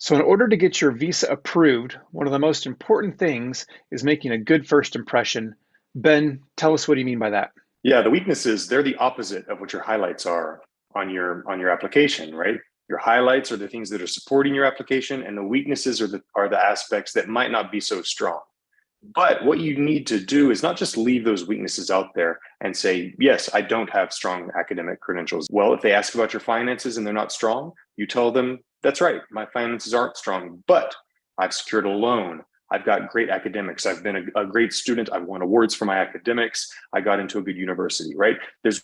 So, in order to get your visa approved, one of the most important things is making a good first impression. Ben, tell us what do you mean by that? Yeah, the weaknesses, they're the opposite of what your highlights are on your application, right? Your highlights are the things that are supporting your application, and the weaknesses are the aspects that might not be so strong. But what you need to do is not just leave those weaknesses out there and say, yes, I don't have strong academic credentials. Well, if they ask about your finances and they're not strong, you tell them, that's right, my finances aren't strong, but I've secured a loan. I've got great academics. I've been a great student. I've won awards for my academics. I got into a good university, right? There's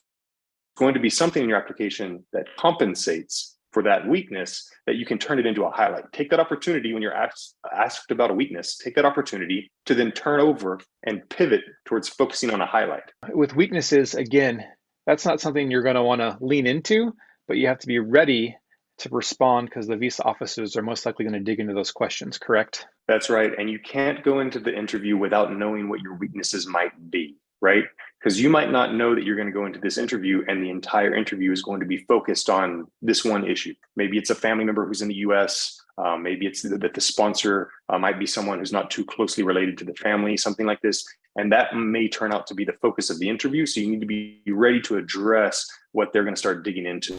going to be something in your application that compensates for that weakness that you can turn it into a highlight. Take that opportunity when you're asked about a weakness, take that opportunity to then turn over and pivot towards focusing on a highlight. With weaknesses, again, that's not something you're going to want to lean into, but you have to be ready to respond because the visa officers are most likely going to dig into those questions, correct? That's right. And you can't go into the interview without knowing what your weaknesses might be, right? Because you might not know that you're going to go into this interview and the entire interview is going to be focused on this one issue. Maybe it's a family member who's in the US. Maybe it's that the sponsor might be someone who's not too closely related to the family, something like this. And that may turn out to be the focus of the interview. So you need to be ready to address what they're going to start digging into.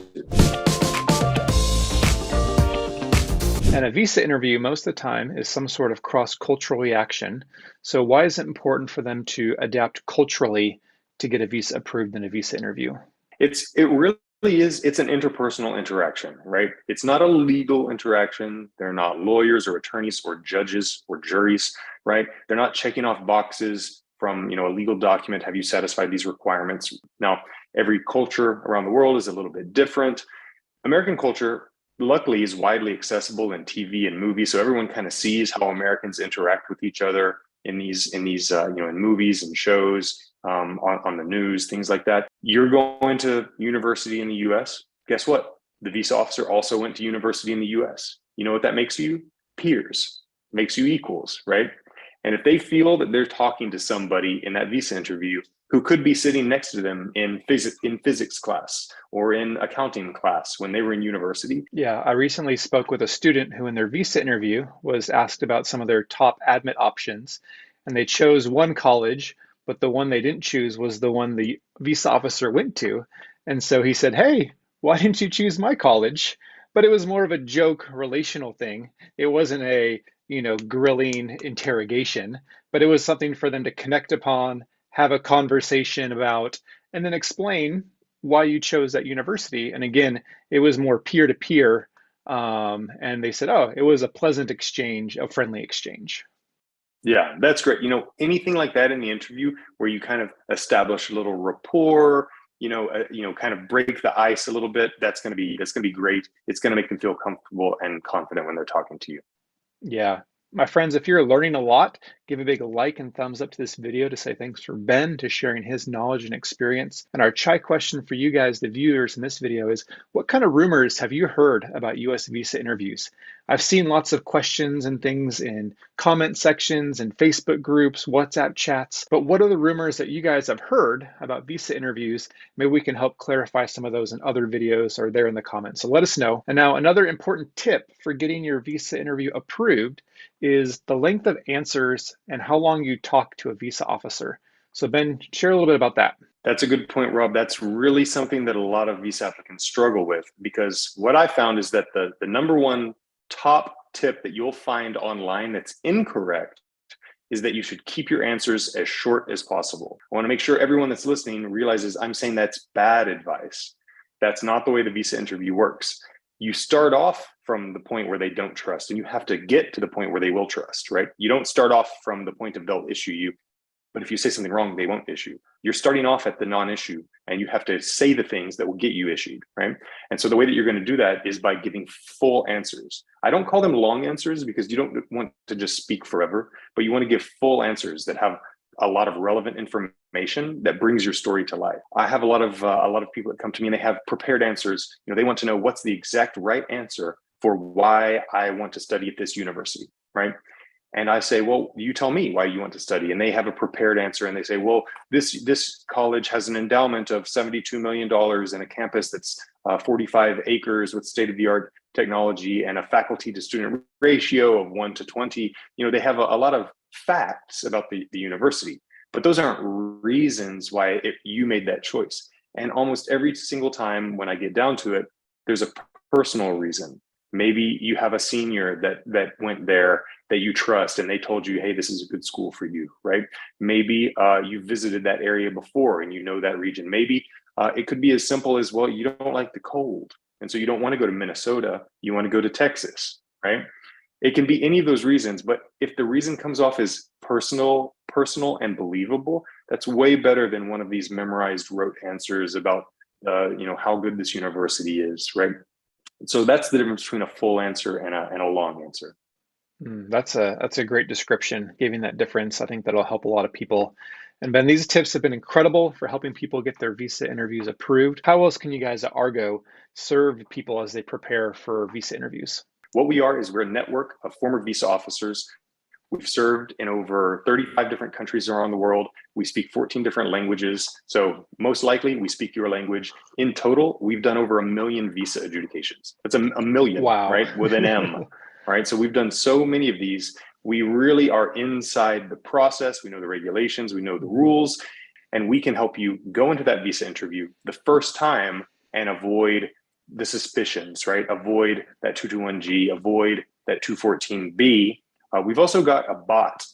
And a visa interview, most of the time, is some sort of cross-cultural reaction. So, why is it important for them to adapt culturally to get a visa approved in a visa interview? It really is. It's an interpersonal interaction, right? It's not a legal interaction. They're not lawyers or attorneys or judges or juries, right? They're not checking off boxes from a legal document. Have you satisfied these requirements? Now, every culture around the world is a little bit different. American culture, luckily, is widely accessible in TV and movies, so everyone kind of sees how Americans interact with each other in movies and shows, on the news, things like that. You're going to university in the U.S. Guess what? The visa officer also went to university in the U.S. You know what that makes you? Peers, makes you equals, right? And if they feel that they're talking to somebody in that visa interview who could be sitting next to them in physics class or in accounting class when they were in university. Yeah, I recently spoke with a student who, in their visa interview, was asked about some of their top admit options, and they chose one college, but the one they didn't choose was the one the visa officer went to. And so he said, "Hey, why didn't you choose my college?" But it was more of a joke, relational thing. It wasn't a, grilling interrogation, but it was something for them to connect upon, have a conversation about, and then explain why you chose that university. And again, it was more peer to peer. And they said, oh, it was a pleasant exchange, a friendly exchange. Yeah, that's great. Anything like that in the interview where you kind of establish a little rapport, kind of break the ice a little bit. That's going to be great. It's going to make them feel comfortable and confident when they're talking to you. Yeah. My friends, if you're learning a lot, give a big like and thumbs up to this video to say thanks for Ben to sharing his knowledge and experience. And our chai question for you guys, the viewers in this video is, what kind of rumors have you heard about US visa interviews? I've seen lots of questions and things in comment sections and Facebook groups, WhatsApp chats, but what are the rumors that you guys have heard about visa interviews? Maybe we can help clarify some of those in other videos or there in the comments. So let us know. And now another important tip for getting your visa interview approved is the length of answers and how long you talk to a visa officer. So Ben, share a little bit about that. That's a good point, Rob. That's really something that a lot of visa applicants struggle with, because what I found is that the number one top tip that you'll find online that's incorrect is that you should keep your answers as short as possible. I want to make sure everyone that's listening realizes I'm saying that's bad advice. That's not the way the visa interview works. You start off from the point where they don't trust, and you have to get to the point where they will trust, right? You don't start off from the point of they'll issue you, but if you say something wrong, they won't issue. You're starting off at the non-issue, and you have to say the things that will get you issued, right? And so the way that you're going to do that is by giving full answers. I don't call them long answers because you don't want to just speak forever, but you want to give full answers that have a lot of relevant information that brings your story to life. I have a lot of people that come to me and they have prepared answers. They want to know what's the exact right answer for why I want to study at this university, right? And I say, well, you tell me why you want to study. And they have a prepared answer. And they say, well, this college has an endowment of $72 million and a campus that's 45 acres with state-of-the-art technology and a faculty to student ratio of 1 to 20. They have a lot of facts about the university, but those aren't reasons why you made that choice. And almost every single time when I get down to it, there's a personal reason. Maybe you have a senior that went there that you trust and they told you, hey, this is a good school for you, right? Maybe you visited that area before and you know that region. Maybe it could be as simple as, well, you don't like the cold. And so you don't want to go to Minnesota, you want to go to Texas, right? It can be any of those reasons, but if the reason comes off as personal and believable, that's way better than one of these memorized rote answers about how good this university is, right? So that's the difference between a full answer and a long answer. That's a great description, giving that difference. I think that'll help a lot of people. And Ben, these tips have been incredible for helping people get their visa interviews approved. How else can you guys at Argo serve people as they prepare for visa interviews? What we are is we're a network of former visa officers. We've served in over 35 different countries around the world. We speak 14 different languages. So most likely we speak your language. In total, we've done over 1 million visa adjudications. That's a million, Wow. right? With an M, right? So we've done so many of these. We really are inside the process. We know the regulations, we know the rules, and we can help you go into that visa interview the first time and avoid the suspicions, right? Avoid that 221G, avoid that 214B. We've also got a bot.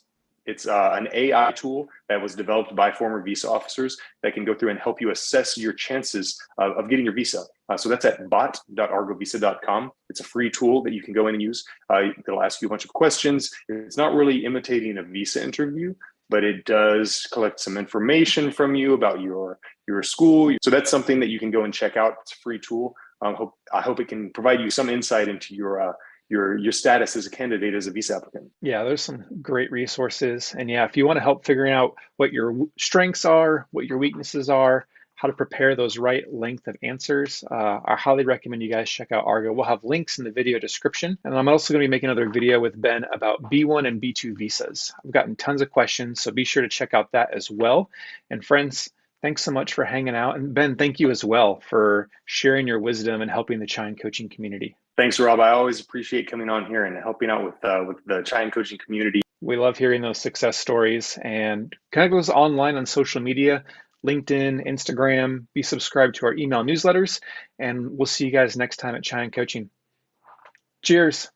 It's an AI tool that was developed by former visa officers that can go through and help you assess your chances of getting your visa. So that's at bot.argovisa.com. It's a free tool that you can go in and use. It'll ask you a bunch of questions. It's not really imitating a visa interview, but it does collect some information from you about your school. So that's something that you can go and check out. It's a free tool. I hope it can provide you some insight into your status as a candidate, as a visa applicant. Yeah, there's some great resources. And yeah, if you want to help figuring out what your strengths are, what your weaknesses are, how to prepare those right length of answers, I highly recommend you guys check out Argo. We'll have links in the video description. And I'm also going to be making another video with Ben about B1 and B2 visas. I've gotten tons of questions, so be sure to check out that as well. And friends, thanks so much for hanging out. And Ben, thank you as well for sharing your wisdom and helping the Chine coaching community. Thanks, Rob. I always appreciate coming on here and helping out with the Chine coaching community. We love hearing those success stories, and connect with us online on social media, LinkedIn, Instagram. Be subscribed to our email newsletters, and we'll see you guys next time at Chine Coaching. Cheers.